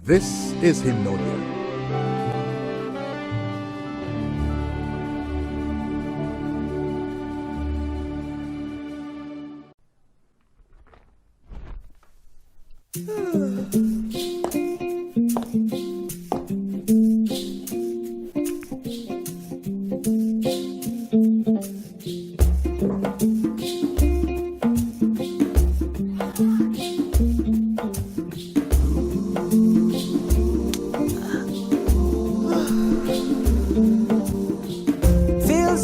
This is Hymnodia.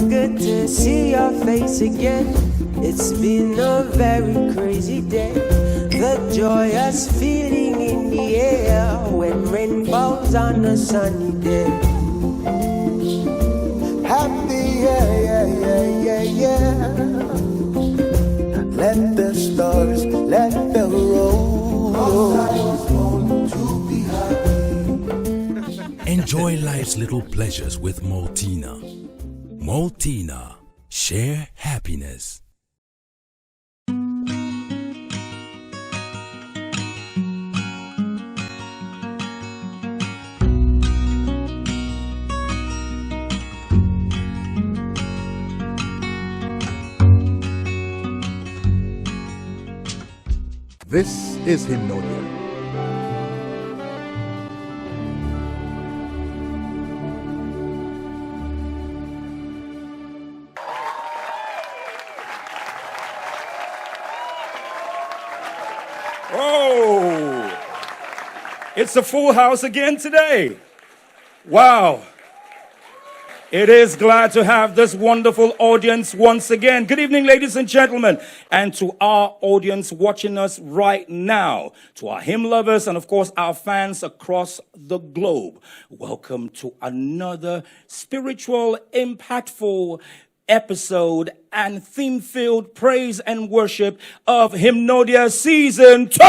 Good to see your face again. It's been a very crazy day. The joyous feeling in the air when rain falls on a sunny day. Happy, yeah. Let the stars, let them roll. Enjoy life's little pleasures with Maltina. Maltina, share happiness. This is Hymnodia. Oh, it's a full house again today. Wow. It is glad to have this wonderful audience once again. Good evening, ladies and gentlemen, and to our audience watching us right now, to our hymn lovers and, of course, our fans across the globe. Welcome to another spiritual, impactful episode and theme-filled praise and worship of Hymnodia Season 2!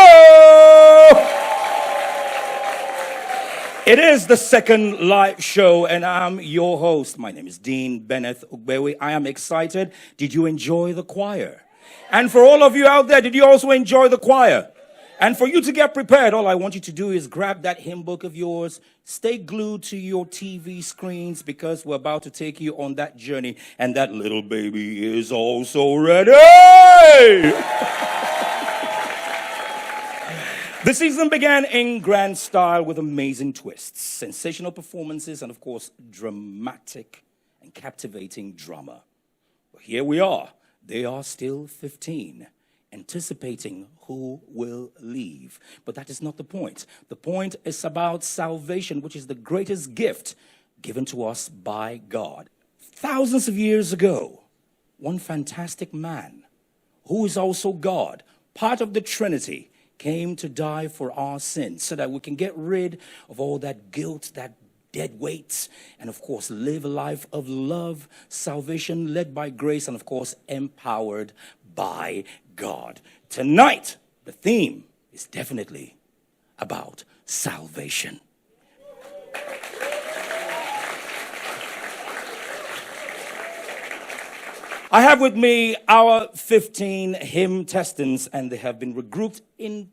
It is the second live show, and I'm your host. My name is Dean Bennett Ugbewe. I am excited. Did you enjoy the choir? And for all of you out there, did you also enjoy the choir? And for you to get prepared, all I want you to do is grab that hymn book of yours, stay glued to your TV screens, because we're about to take you on that journey, and that little baby is also ready. The season began in grand style with amazing twists, sensational performances, and of course, dramatic and captivating drama. But here we are. They are still 15, anticipating who will leave. But that is not the point. The point is about salvation, which is the greatest gift given to us by God. Thousands of years ago, one fantastic man, who is also God, part of the Trinity, came to die for our sins so that we can get rid of all that guilt, that dead weights, and of course live a life of love, salvation led by grace, and of course empowered by God. Tonight, the theme is definitely about salvation. I have with me our 15 Hymntestants, and they have been regrouped in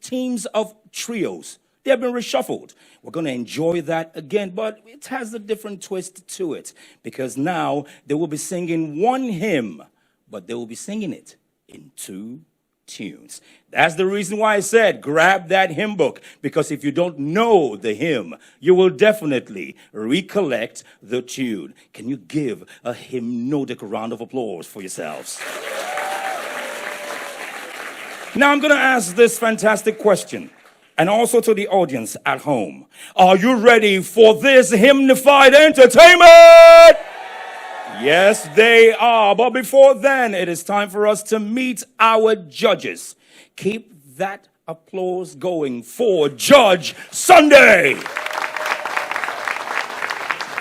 teams of trios. They have been reshuffled. We're going to enjoy that again, but it has a different twist to it, because now they will be singing one hymn, but they will be singing it in two tunes. That's the reason why I said grab that hymn book, because if you don't know the hymn, you will definitely recollect the tune. Can you give a hymnodic round of applause for yourselves? Now I'm going to ask this fantastic question, and also to the audience at home. Are you ready for this hymnified entertainment? Yes, they are. But before then, it is time for us to meet our judges. Keep that applause going for Judge Sunday.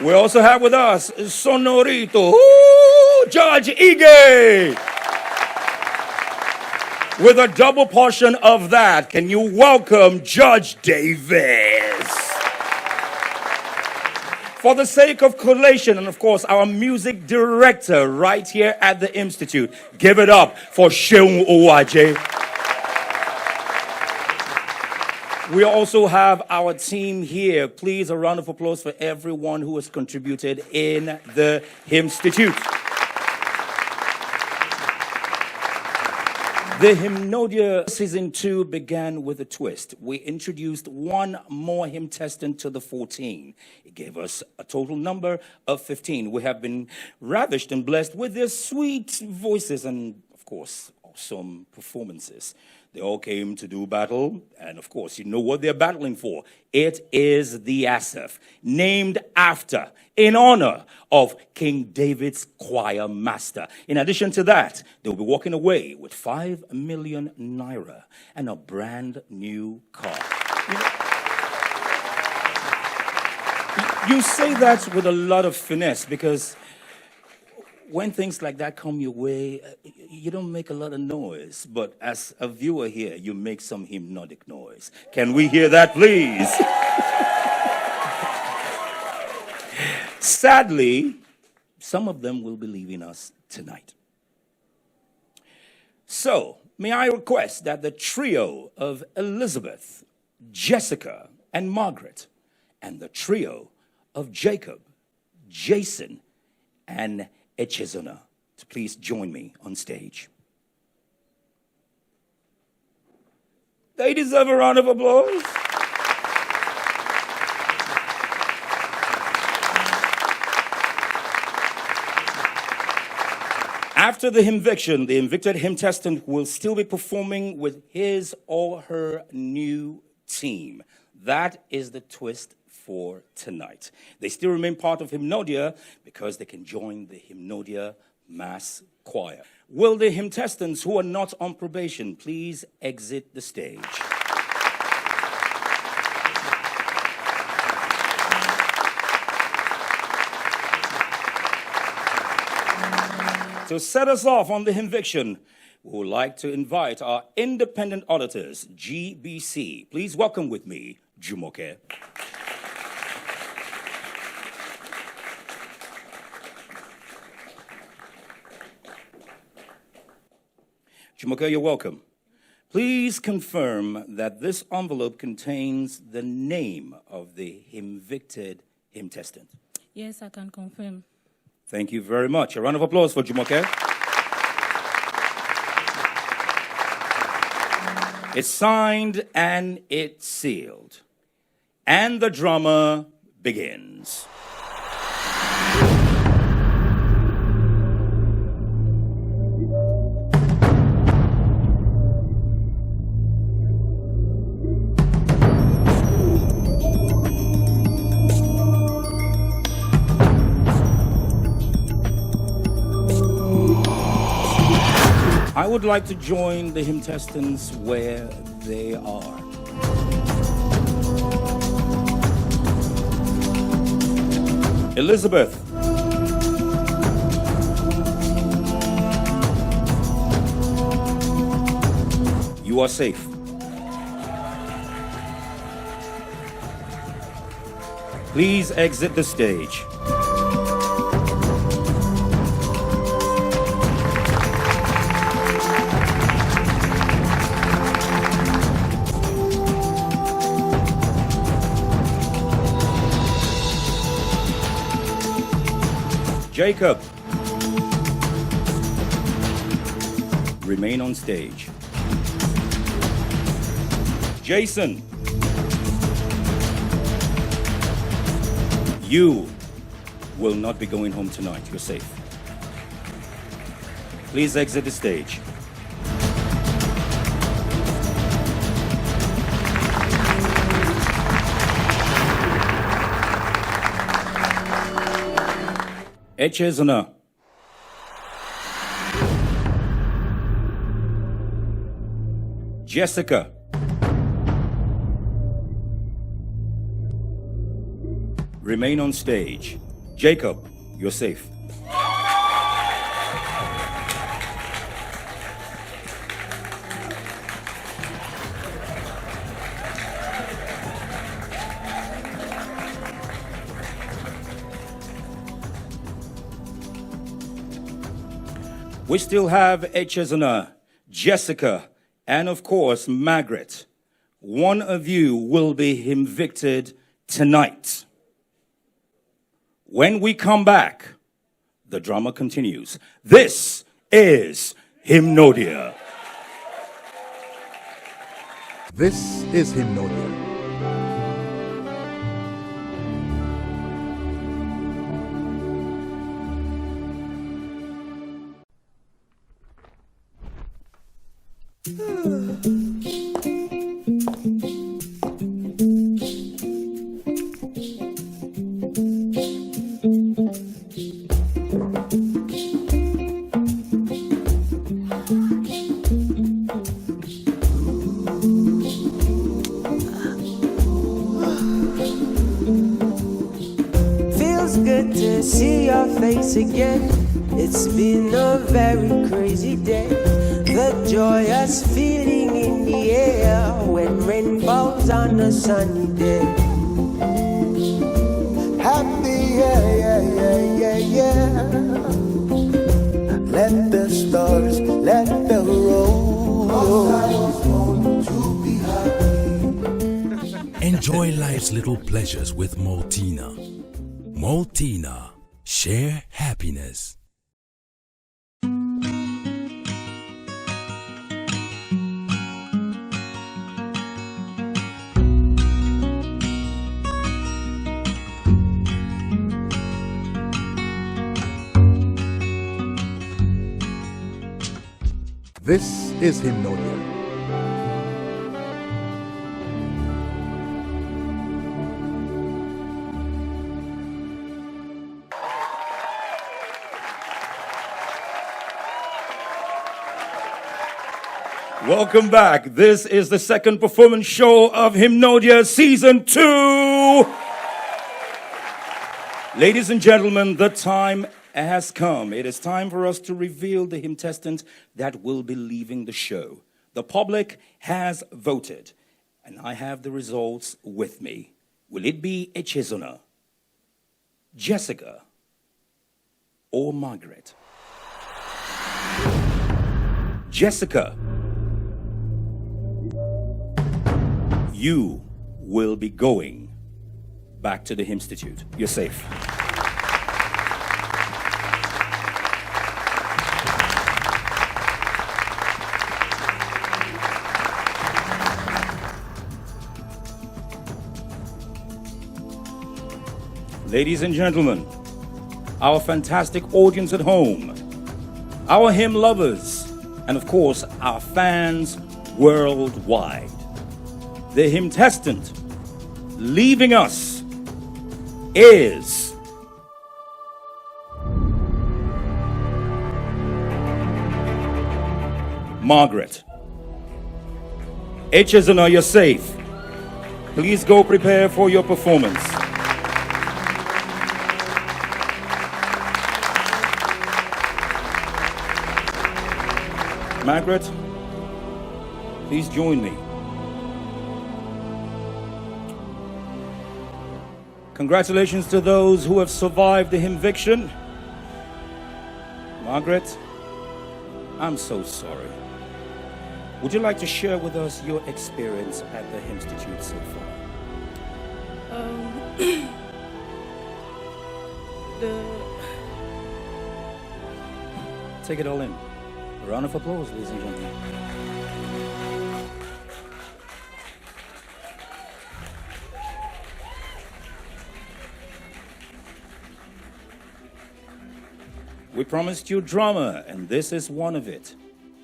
We also have with us Sonorito. Ooh, Judge Ige. With a double portion of that, can you welcome Judge Davis? For the sake of collation, and of course, our music director right here at the Hymnstitute, give it up for Sheung Owaje. We also have our team here. Please, a round of applause for everyone who has contributed in the Hymnstitute. The Hymnodia Season 2 began with a twist. We introduced one more Hymntestant to the 14. It gave us a total number of 15. We have been ravished and blessed with their sweet voices and, of course, awesome performances. They all came to do battle, and of course, you know what they're battling for. It is the ASAPH, named after, in honor of King David's choir master. In addition to that, they'll be walking away with 5 million Naira and a brand new car. You say that with a lot of finesse because when things like that come your way, you don't make a lot of noise. But as a viewer here, you make some hypnotic noise. Can we hear that, please? Sadly, some of them will be leaving us tonight. So, may I request that the trio of Elizabeth, Jessica, and Margaret, and the trio of Jacob, Jason, and Echezona, to please join me on stage. They deserve a round of applause. After the hymnviction, the invicted hymntestant will still be performing with his or her new team. That is the twist for tonight. They still remain part of Hymnodia because they can join the Hymnodia mass choir. Will the Hymntestants who are not on probation please exit the stage? To set us off on the hymnviction, we would like to invite our independent auditors, GBC. Please welcome with me, Jumoke. Jumoke, you're welcome. Please confirm that this envelope contains the name of the hymnvicted hymntestant. Yes, I can confirm. Thank you very much. A round of applause for Jumoke. It's signed and it's sealed. And the drama begins. I would like to join the Hymntestants where they are. Elizabeth. You are safe. Please exit the stage. Jacob, remain on stage. Jason, you will not be going home tonight. You're safe. Please exit the stage. Echezona. Jessica. Remain on stage. Jacob, you're safe. We still have Echezona, Jessica, and of course, Margaret, one of you will be hymnvicted tonight. When we come back, the drama continues. This is Hymnodia. This is Hymnodia. Good to see your face again. It's been a very crazy day. The joyous feeling in the air when rain falls on a sunny day. Happy, yeah. Let the stars, let the roll. Enjoy life's little pleasures with Maltina. Maltina, share happiness. This is Hymnodia. Welcome back. This is the second performance show of Hymnodia Season 2. Ladies and gentlemen, the time has come. It is time for us to reveal the Hymntestants that will be leaving the show. The public has voted, and I have the results with me. Will it be Echezona, Jessica, or Margaret? Jessica, you will be going back to the Hymnstitute. You're safe. Ladies and gentlemen, our fantastic audience at home, our hymn lovers, and of course, our fans worldwide. The Hymntestant leaving us is Margaret. Echezona, you're safe. Please go prepare for your performance. Margaret, please join me. Congratulations to those who have survived the hymnviction. Margaret, I'm so sorry. Would you like to share with us your experience at the Hymnstitute so far? Take it all in. A round of applause, ladies and gentlemen. We promised you drama, and this is one of it.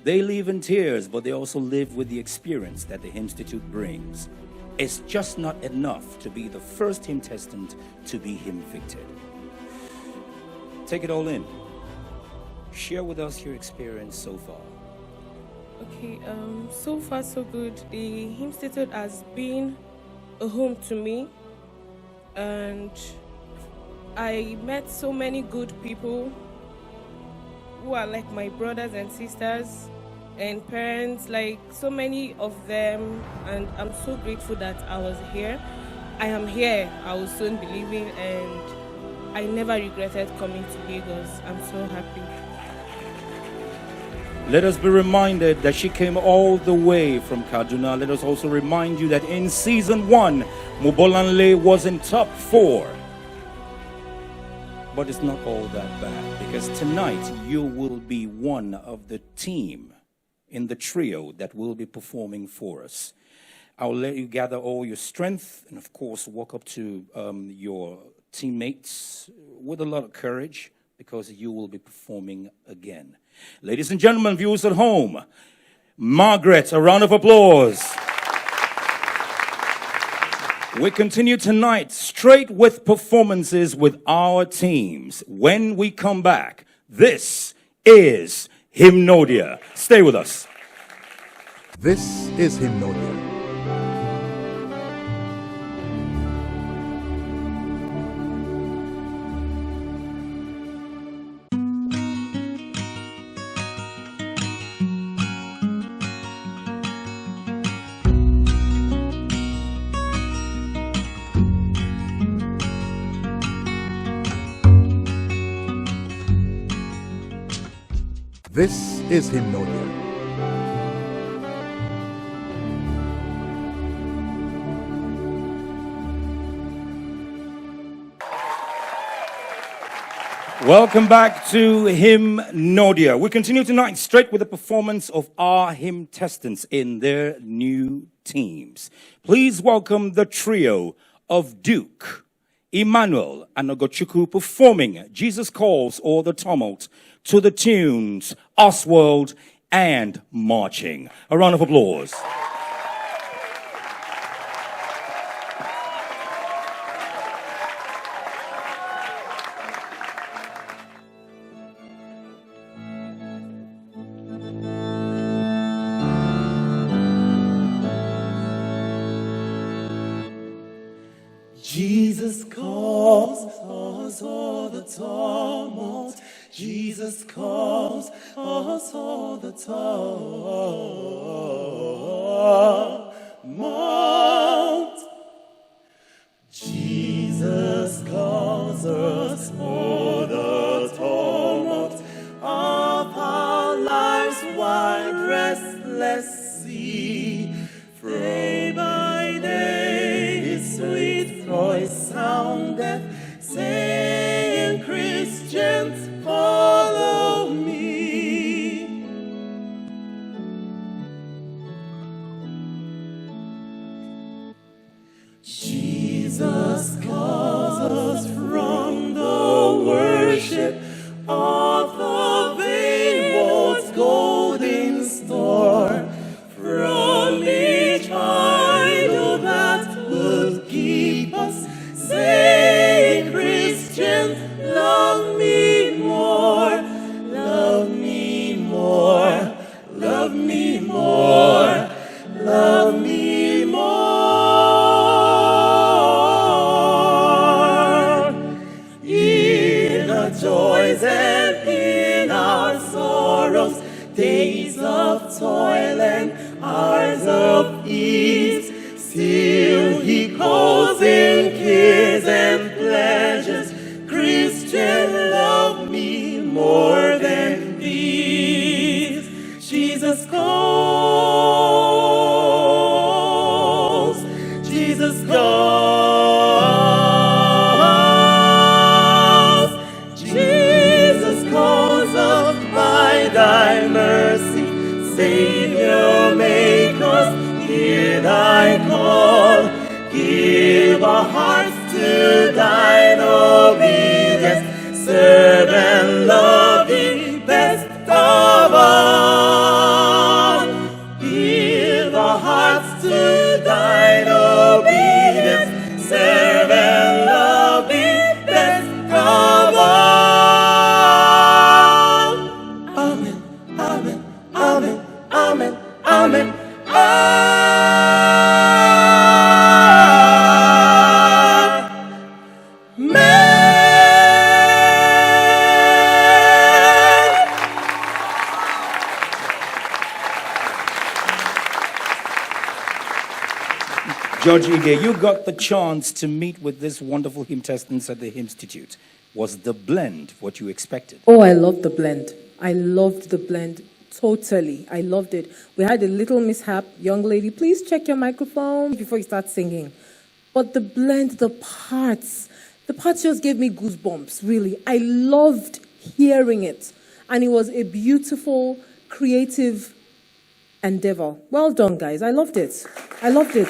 They leave in tears, but they also live with the experience that the Hymnstitute brings. It's just not enough to be the first Hymntestant to be hymnvicted. Take it all in. Share with us your experience so far. Okay, so far so good. The Hymnstitute has been a home to me, and I met so many good people who are like my brothers and sisters and parents, like so many of them, and I'm so grateful that I was here. I am here. I will soon be leaving, and I never regretted coming to Lagos. I'm so happy. Let us be reminded that she came all the way from Kaduna. Let us also remind you that in season 1, Mubolanle was in top 4. But it's not all that bad, because tonight you will be one of the team in the trio that will be performing for us. I'll let you gather all your strength and, of course, walk up to your teammates with a lot of courage, because you will be performing again. Ladies and gentlemen, viewers at home, Margaret, a round of applause. We continue tonight straight with performances with our teams. When we come back, this is Hymnodia. Stay with us. This is Hymnodia. This is Hymnodia. Welcome back to Hymnodia. We continue tonight straight with the performance of our Hymntestants in their new teams. Please welcome the trio of Duke, Emmanuel, and Ogochukwu performing Jesus Calls or the Tumult to the tunes Oswald and Marching. A round of applause. Jesus calls us all the tumult. Jesus calls us all the tumult. Jesus calls us all the tumult of our lives, wide restless sea. Day by day His sweet voice soundeth, saying, Christians, follow me. Jesus calls us from the worship of the vain world's golden store, from each idol that would keep us, saying, Christians, love me more, love me more, love me more, love me more. In our joys and in our sorrows, days of toil and hours of ease, still He calls in cares and pleasures, Christian, love me more than these. Jesus calls, Jesus calls, Jesus calls us by thy mercy, Savior, make us hear thy call. Give our hearts to thine obedience, serve and love thee best of all. Give our hearts to thine obedience, serve and love thee best of all. Amen, amen, amen, amen, amen, Judge Ige, you got the chance to meet with this wonderful Hymntestants at the Hymnstitute. Was the blend what you expected? Oh, I loved the blend. I loved the blend Totally. I loved it. We had a little mishap. Young lady, please check your microphone before you start singing. But the blend, the parts just gave me goosebumps, really. I loved hearing it. And it was a beautiful, creative endeavor. Well done, guys. I loved it. I loved it.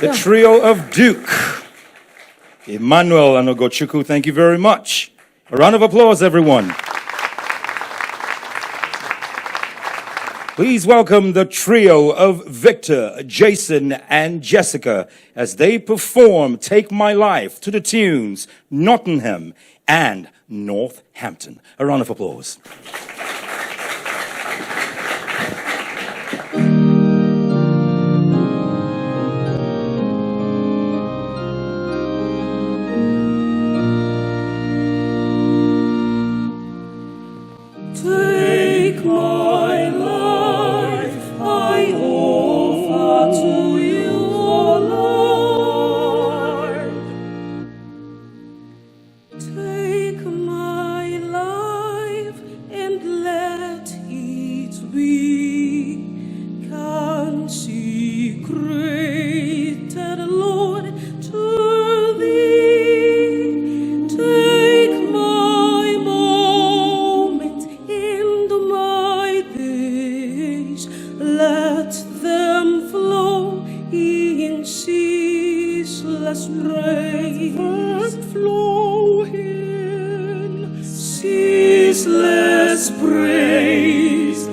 The trio of Duke, Emmanuel and Ogochukwu, thank you very much. A round of applause, everyone. Please welcome the trio of Victor, Jason, and Jessica as they perform Take My Life to the tunes Nottingham and Northampton. A round of applause. Take my life, I offer to you, O Lord. Take my life and let it be consecrated, Lord, to thee. Take my moment and my days, let them flow in ceaseless praise. Flow in ceaseless praise.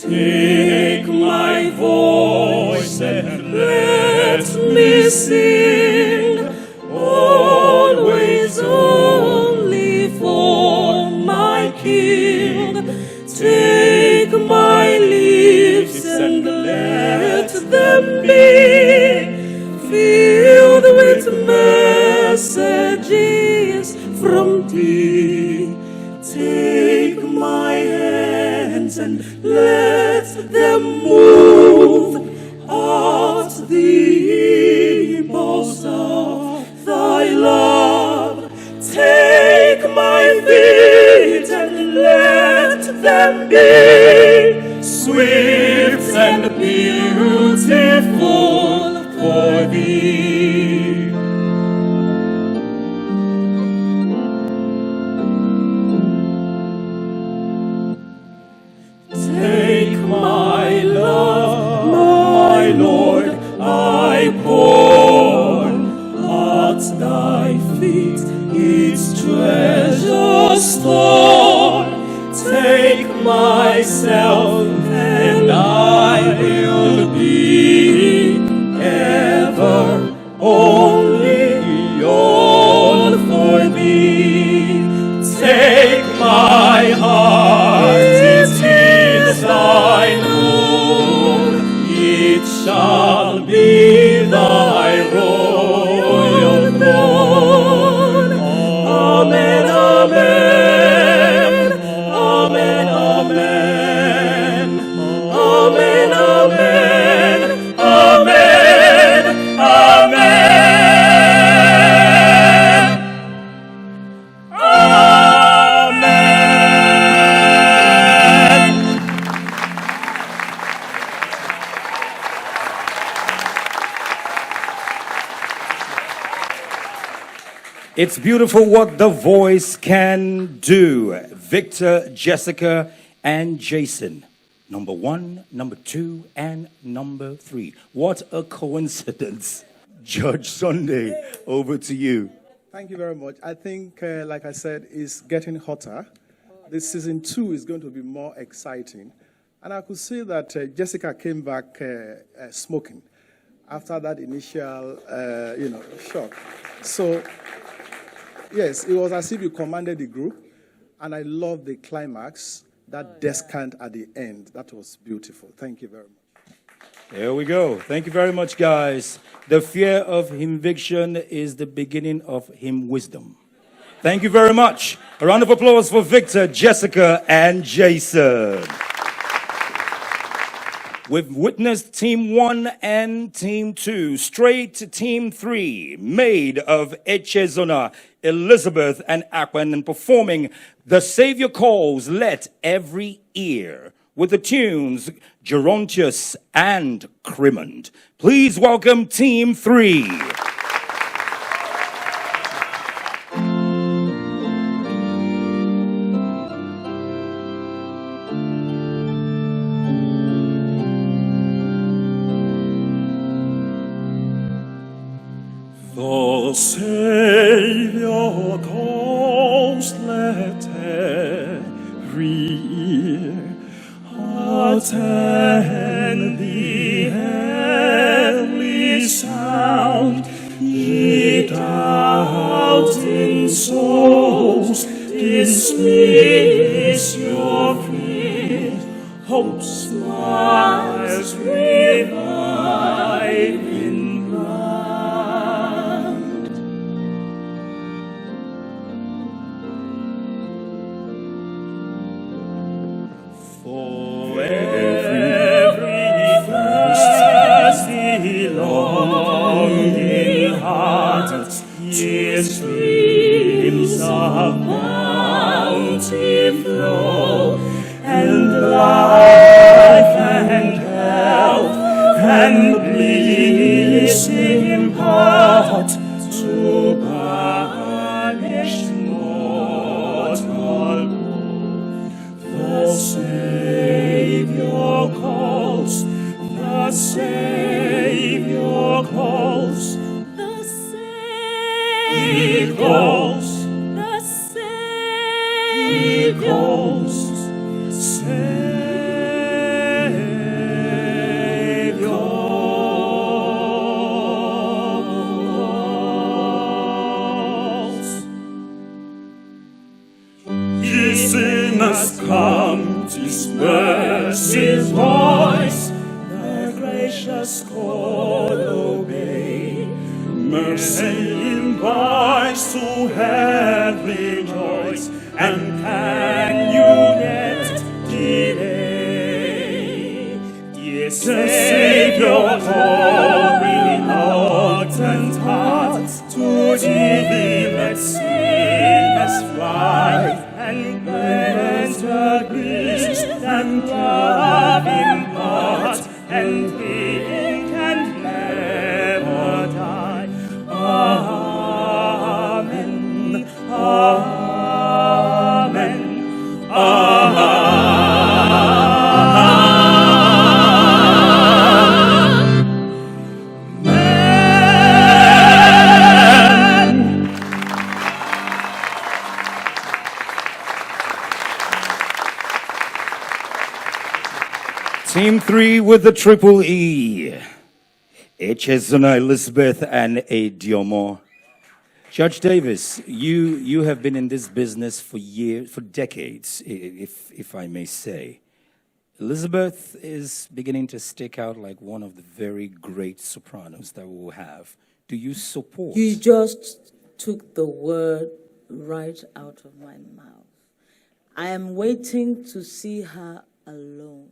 Take my voice and let me sing, always only for my King. Take my lips and let them be filled with messages from thee. Take my hands and let them move at the impulse of thy love. Take my feet and let them be swift and beautiful for thee. Take my love, my Lord, I pour at thy feet its treasure store. Take myself and I will be ever only all for thee. Take my heart, it is thine own, it shall be thy royal throne. Amen, amen, amen, amen, amen, amen, amen, amen. It's beautiful what the voice can do. Victor, Jessica, and Jason. Number 1, number 2, and number 3. What a coincidence. Judge Sunday, over to you. Thank you very much. I think, like I said, it's getting hotter. This season 2 is going to be more exciting. And I could see that Jessica came back smoking after that initial, shock. So, yes, it was as if you commanded the group. And I love the climax, that descant at the end. That was beautiful. Thank you very much. There we go. Thank you very much, guys. The fear of hymnviction is the beginning of hymn wisdom. Thank you very much. A round of applause for Victor, Jessica, and Jason. We've witnessed Team 1 and Team 2, straight to Team 3, made of Echezona, Elizabeth, and Akwan, and performing The Savior Calls, Let Every Ear, with the tunes Gerontius and Crimond. Please welcome Team 3. The Savior calls, let every ear attend the heavenly sound. Ye doubting souls, dismiss your fear. Hope's lies revive in for every thirsty, longing heart, ye streams of bounty flow, and life and health and bliss impart to banished mortal woe. The Savior calls, the Savior calls, the Savior calls, the Savior calls, Savior calls. Ye sinners, come, 'tis mercy's voice, the gracious call obey. Mercy invites to heavenly joys, and can you yet delay? Ye Savior, call reluctant hearts, to thee let sinners fly, and grant a peace and love impart, and living can never die. Amen, amen, amen. Team 3 with the triple E. Echezona, Elizabeth, and Adiomo. Judge Davis, you have been in this business for years, for decades, if I may say. Elizabeth is beginning to stick out like one of the very great sopranos that we will have. Do you support? You just took the word right out of my mouth. I am waiting to see her alone.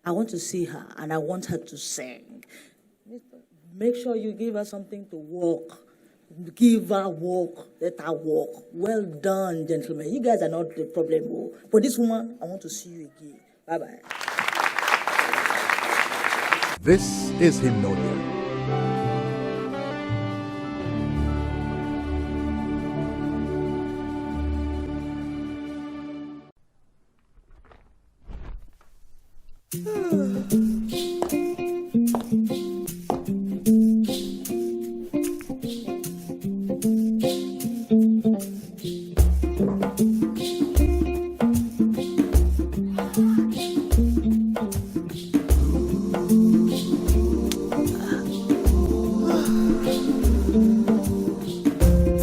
I want to see her, and I want her to sing. Make sure you give her something to walk. Give her walk. Let her walk. Well done, gentlemen. You guys are not the problem. For this woman, I want to see you again. Bye-bye. This is Hymnodia.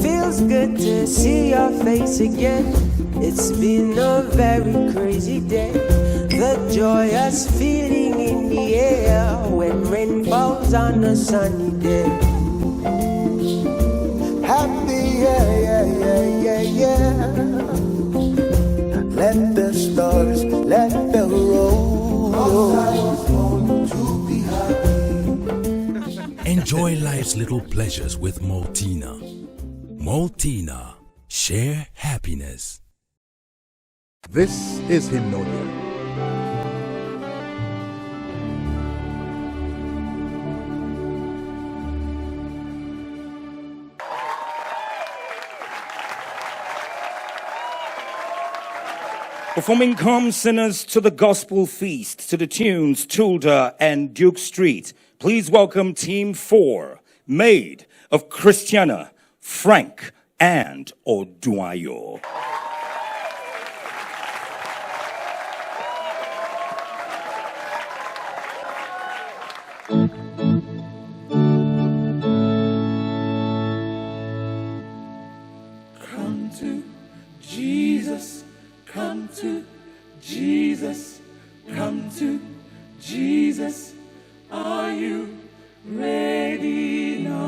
Feels good to see your face again. It's been a very crazy day. The joyous feeling in the air when rain falls on a sunny day. Happy, yeah. Let the stars, let the road. Enjoy life's little pleasures with Maltina. Maltina. Share happiness. This is Hymnodia. Performing Come Sinners to the Gospel Feast to the tunes Tulda and Duke Street. Please welcome Team 4, made of Christiana, Frank, and Oduayo. Come to Jesus, come to Jesus, come to Jesus. Are you ready now?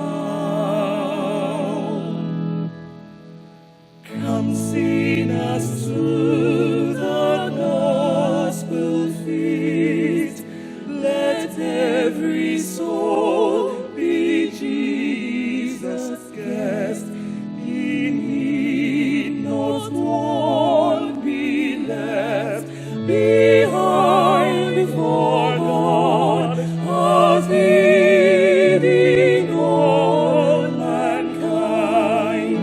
Come sinners to the gospel feast. Let every soul be Jesus' guest. In need not one be left behind, for God has given all mankind.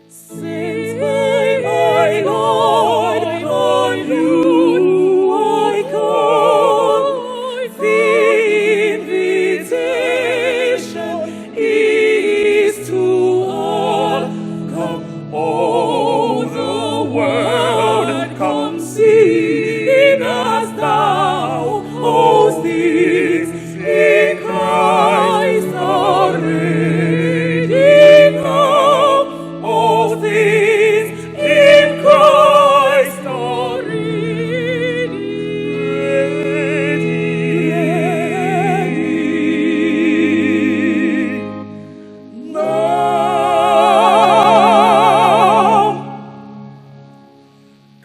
Saints, my Lord, on you I call. The invitation is to all. Come, all the world, come see as thou, all things in Christ are ready now. All things in Christ are ready now.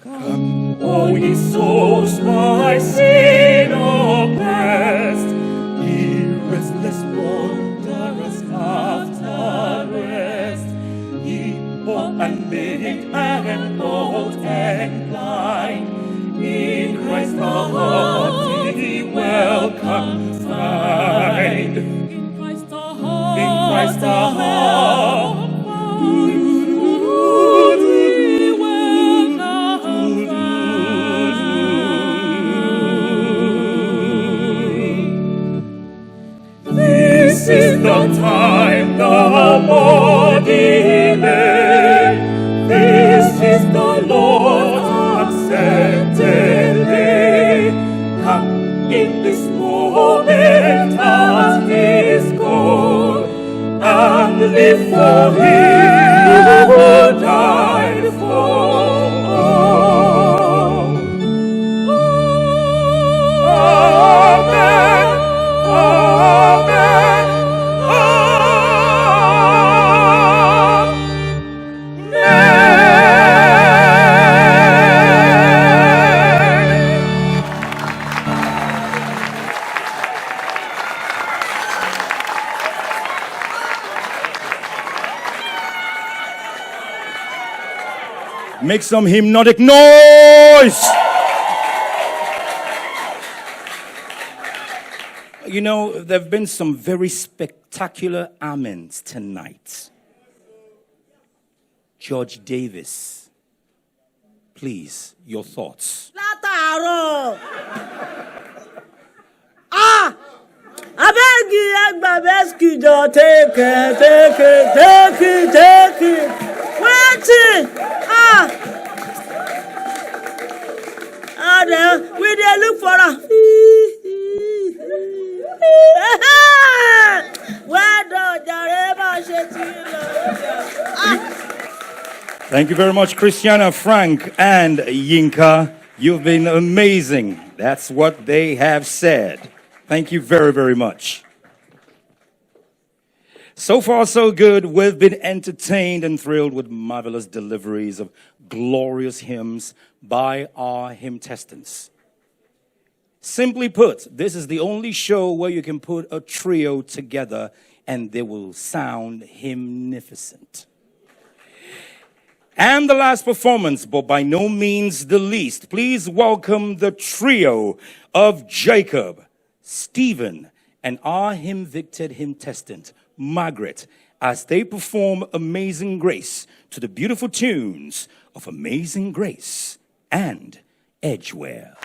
Come, all ye souls, my sin oppressed, ye restless wanderers after rest, ye poor and maimed and old and blind, in Christ our hearty welcome find. In Christ our heart, in Christ our heart, this is the time the Lord delayed. This is the Lord's accepted day. Come in this moment at His call, and live for Him who died for all. Amen. Amen. Make some hymnotic noise! You know, there have been some very spectacular amens tonight. George Davis, please, your thoughts. Látàárọ̀. Abeg Agbabeskijọ take it. Wetin? We dey look for am. Well done, jàre, má ṣe tí lọ. Thank you very much, Christiana, Frank, and Yinka. You've been amazing. That's what they have said. Thank you very, very much. So far, so good. We've been entertained and thrilled with marvelous deliveries of glorious hymns by our Hymntestants. Simply put, this is the only show where you can put a trio together and they will sound hymnificent. And the last performance, but by no means the least, please welcome the trio of Jacob, Stephen, and our hymn-victed hymntestant, Margaret, as they perform Amazing Grace to the beautiful tunes of Amazing Grace and Edgeware.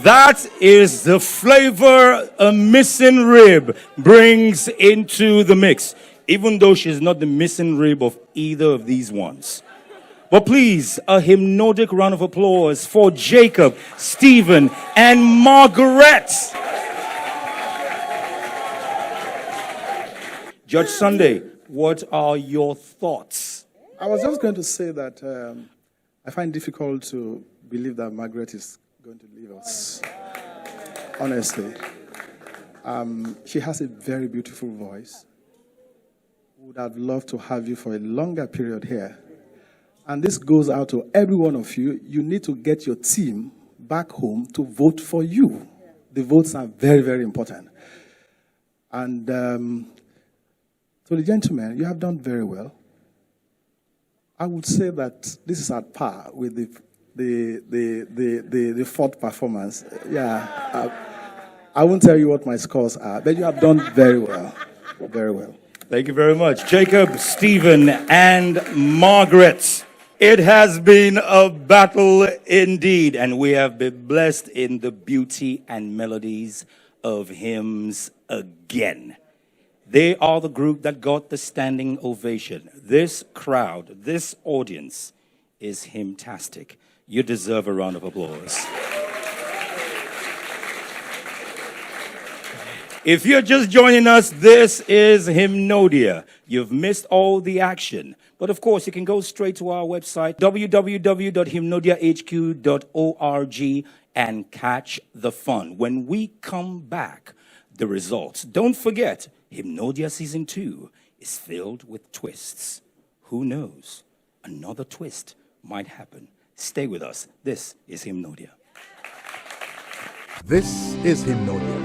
That is the flavor a missing rib brings into the mix, even though she's not the missing rib of either of these ones. But please, a hymnodic round of applause for Jacob, Stephen, and Margaret. Judge Sunday, what are your thoughts? I was just going to say that I find it difficult to believe that Margaret is going to leave us. Honestly. She has a very beautiful voice. Would have loved to have you for a longer period here. And this goes out to every one of you. You need to get your team back home to vote for you. The votes are very, very important. And to the gentlemen, you have done very well. I would say that this is at par with the fourth performance. Yeah, I won't tell you what my scores are, but you have done very well, very well. Thank you very much. Jacob, Stephen, and Margaret. It has been a battle indeed, and we have been blessed in the beauty and melodies of hymns again. They are the group that got the standing ovation. This crowd, this audience is hymntastic. You deserve a round of applause. If you're just joining us, this is Hymnodia. You've missed all the action. But of course, you can go straight to our website, www.hymnodiahq.org, and catch the fun. When we come back, the results. Don't forget, Hymnodia Season 2 is filled with twists. Who knows? Another twist might happen. Stay with us. This is Hymnodia. This is Hymnodia.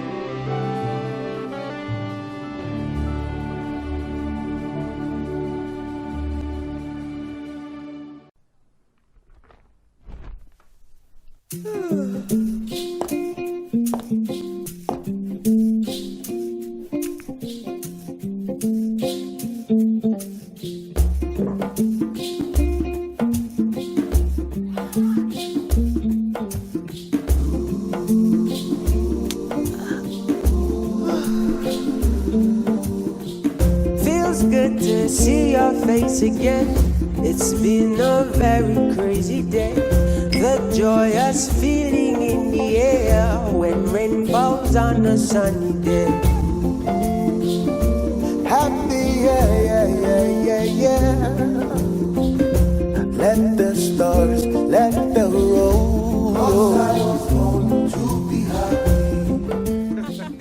Feels good to see your face again. It's been a very crazy day. The joyous feeling in the air when rain falls on a sunny day. Happy, yeah. Let the stars, let the roll.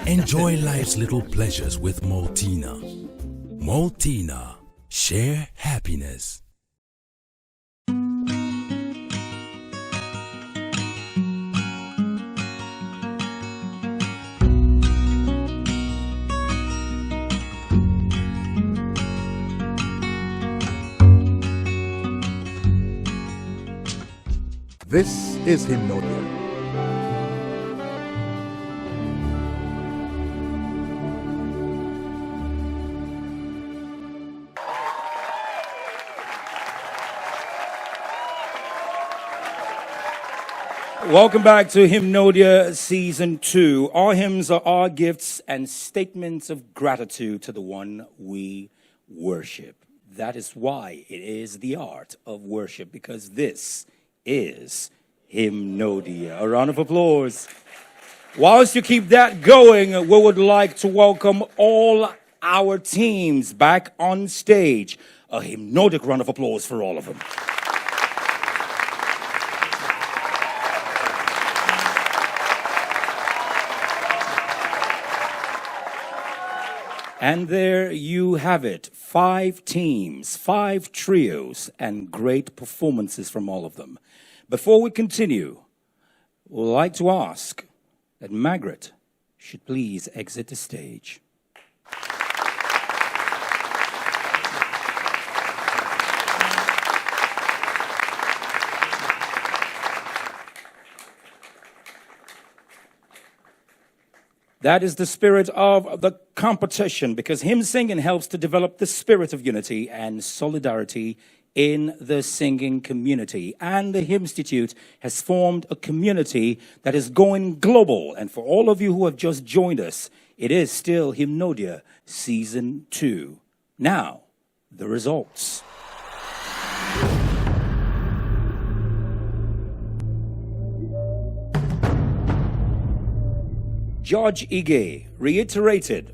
Enjoy life's little pleasures with Maltina. Maltina. Share happiness. This is Hymnodia. Welcome back to Hymnodia Season 2. Our hymns are our gifts and statements of gratitude to the one we worship. That is why it is the art of worship, because this is Hymnodia. A round of applause. Whilst you keep that going, we would like to welcome all our teams back on stage. A hymnodic round of applause for all of them. And there you have it. 5 teams, 5 trios, and great performances from all of them. Before we continue, we'd like to ask that Margaret should please exit the stage. That is the spirit of the competition, because hymn singing helps to develop the spirit of unity and solidarity in the singing community. And the Hymnstitute has formed a community that is going global. And for all of you who have just joined us, it is still Hymnodia Season 2. Now, the results. Judge Ige reiterated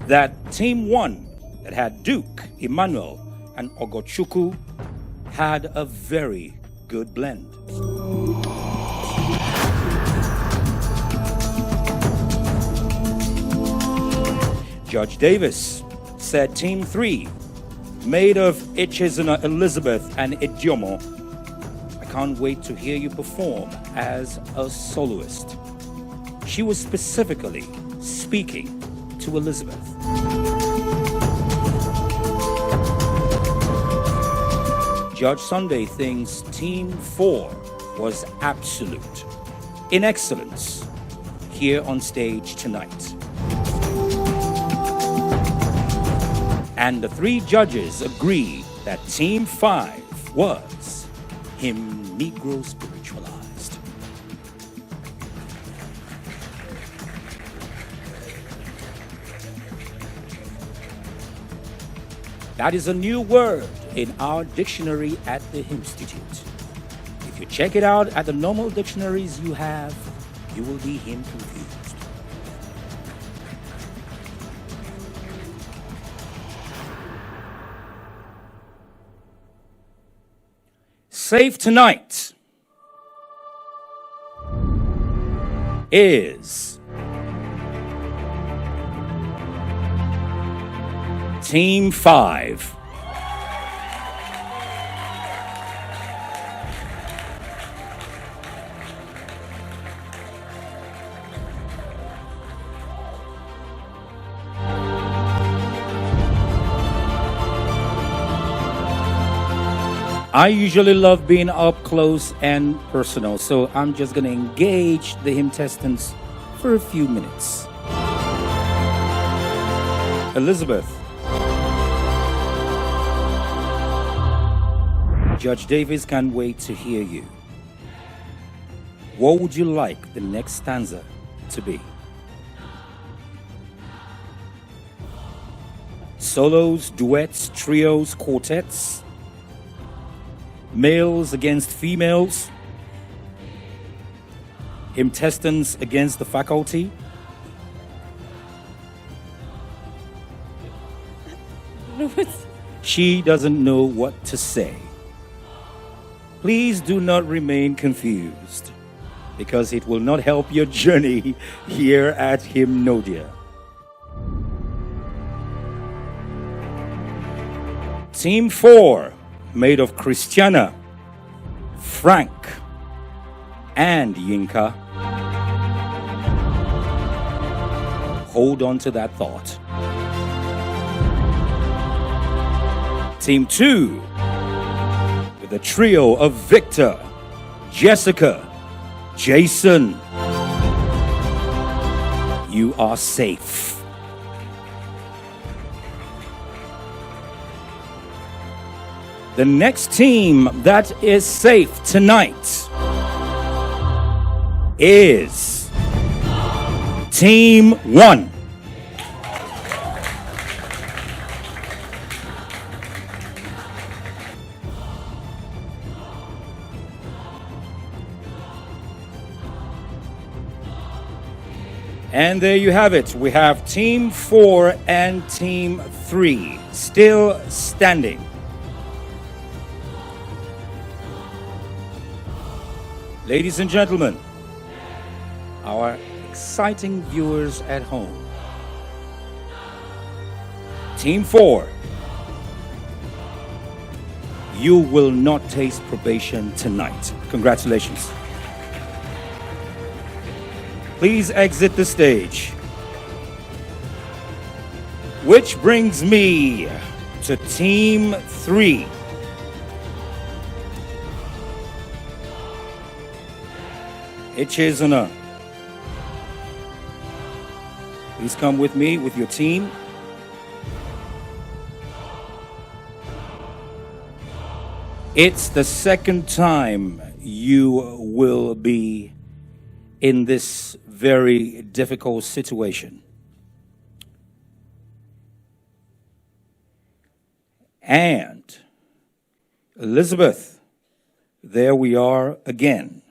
that Team 1 that had Duke, Emmanuel, and Ogochukwu had a very good blend. Judge Davis said Team 3, made of Echezona Elizabeth and Idiomo, I can't wait to hear you perform as a soloist. She was specifically speaking to Elizabeth. Judge Sunday thinks Team 4 was absolute in excellence here on stage tonight. And the 3 judges agree that Team 5 was hymn Negro spiritualized. That is a new word in our dictionary at the Hymnstitute. If you check it out at the normal dictionaries you have, you will be hymn confused. Safe tonight is Team 5. I usually love being up close and personal, so I'm just going to engage the Hymntestants for a few minutes. Elizabeth. Judge Davis can't wait to hear you. What would you like the next stanza to be? Solos, duets, trios, quartets? Males against females? Hymntestants against the faculty? She doesn't know what to say. Please do not remain confused, because it will not help your journey here at Hymnodia. Team 4, made of Christiana, Frank, and Yinka. Hold on to that thought. Team 2, with a trio of Victor, Jessica, Jason. You are safe. The next team that is safe tonight is Team 1. And there you have it. We have Team 4 and Team 3 still standing. Ladies and gentlemen, our exciting viewers at home, Team 4, you will not taste probation tonight. Congratulations. Please exit the stage. Which brings me to Team 3. Echezona. Please come with me with your team. It's the second time you will be in this very difficult situation. And Elizabeth, there we are again.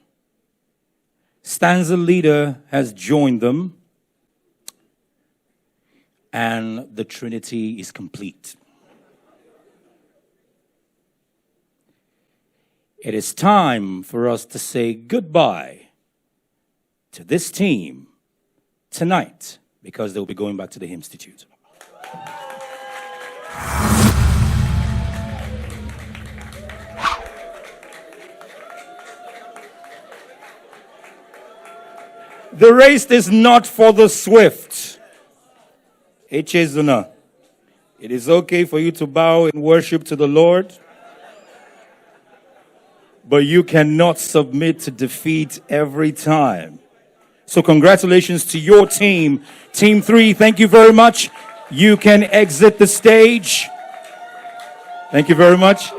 Stanza leader has joined them. and the Trinity is complete. It is time for us to say goodbye to this team tonight, because they'll be going back to the Hymnstitute. The race is not for the swift. It is okay for you to bow in worship to the Lord, but you cannot submit to defeat every time. So congratulations to your team. Team 3, thank you very much. You can exit the stage. Thank you very much.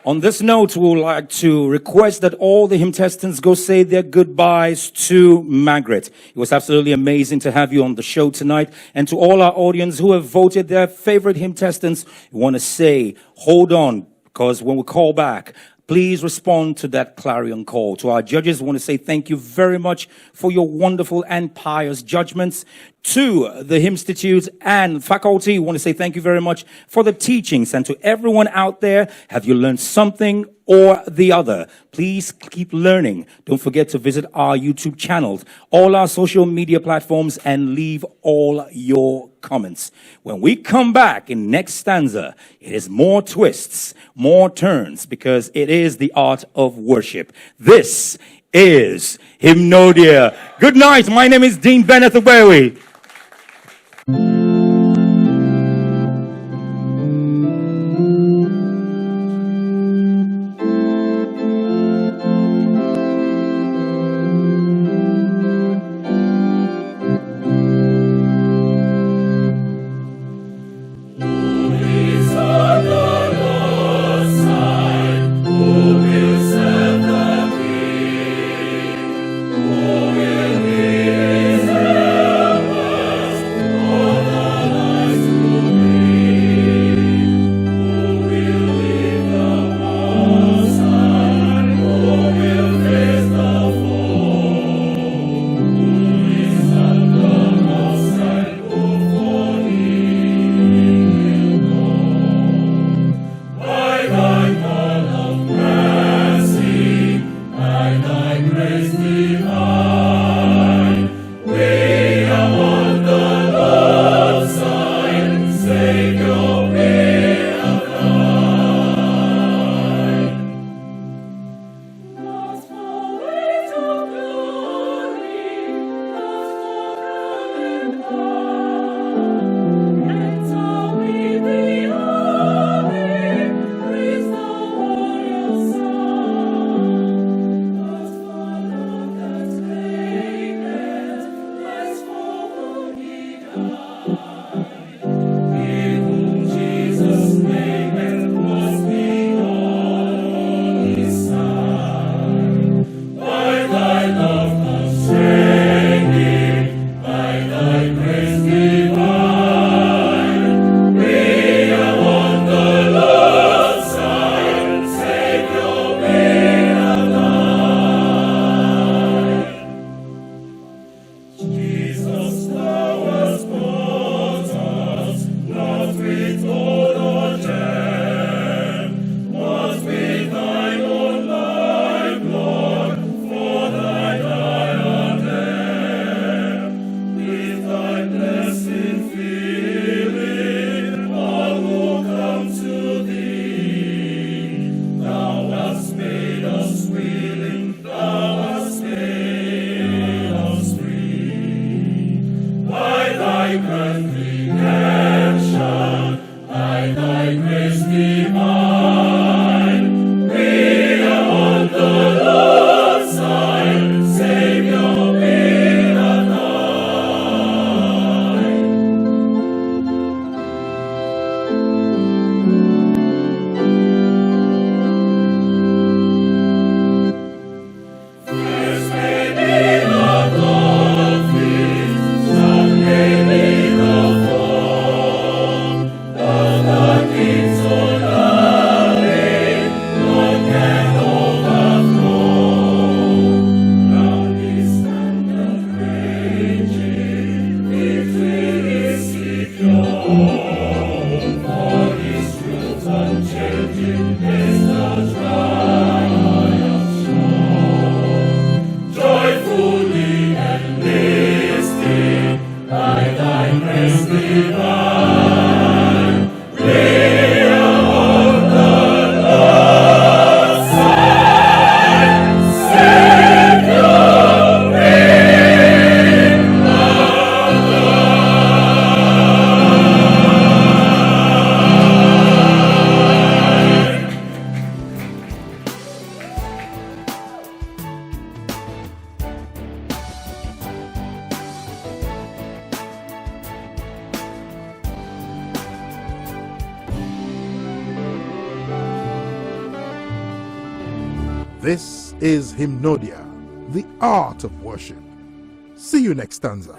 On this note, we would like to request that all the Hymntestants go say their goodbyes to Margaret. It was absolutely amazing to have you on the show tonight. And to all our audience who have voted their favorite Hymntestants, we want to say, hold on, because when we call back, please respond to that clarion call. To our judges, we want to say thank you very much for your wonderful and pious judgments. To the Hymnstitute and faculty, we want to say thank you very much for the teachings. And to everyone out there, have you learned something or the other? Please keep learning. Don't forget to visit our YouTube channels, all our social media platforms, and leave all your comments. When we come back in next stanza, it is more twists, more turns, because it is the art of worship. This is Hymnodia. Good night. My name is Dean Bennett Obewi. Who will be his helper? This is Hymnodia, the art of worship. See you next stanza.